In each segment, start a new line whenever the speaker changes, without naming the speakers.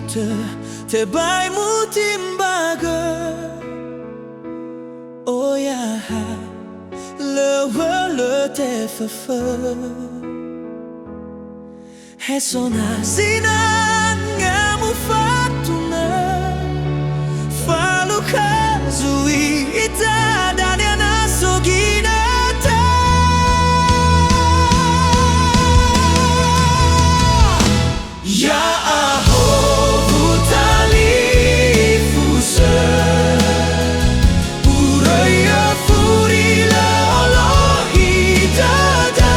te bai mutimbaga oh ya le te fa Hesona sinan ngamu fatuna falu kazui ita dan yana soginata ya aho butali fusa uraya furila Allahi dada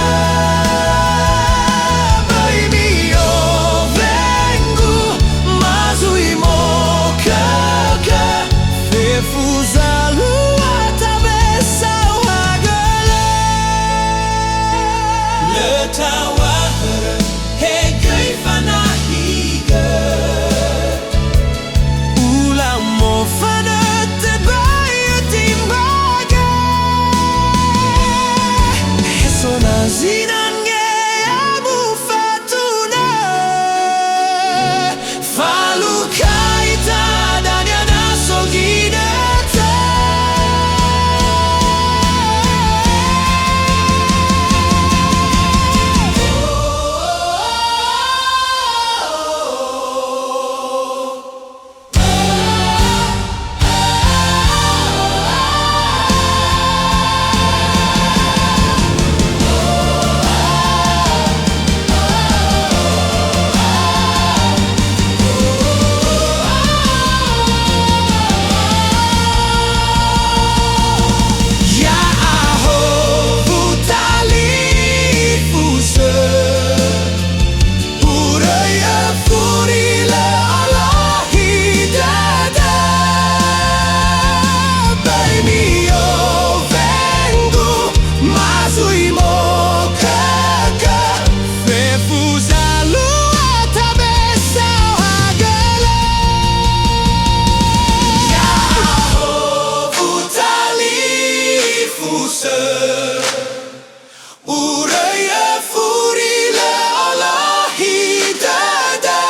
Uraya furila Allahi dada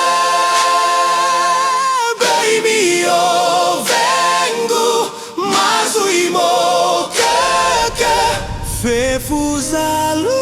Baby o vengu mazui mo kaka Fefuzalu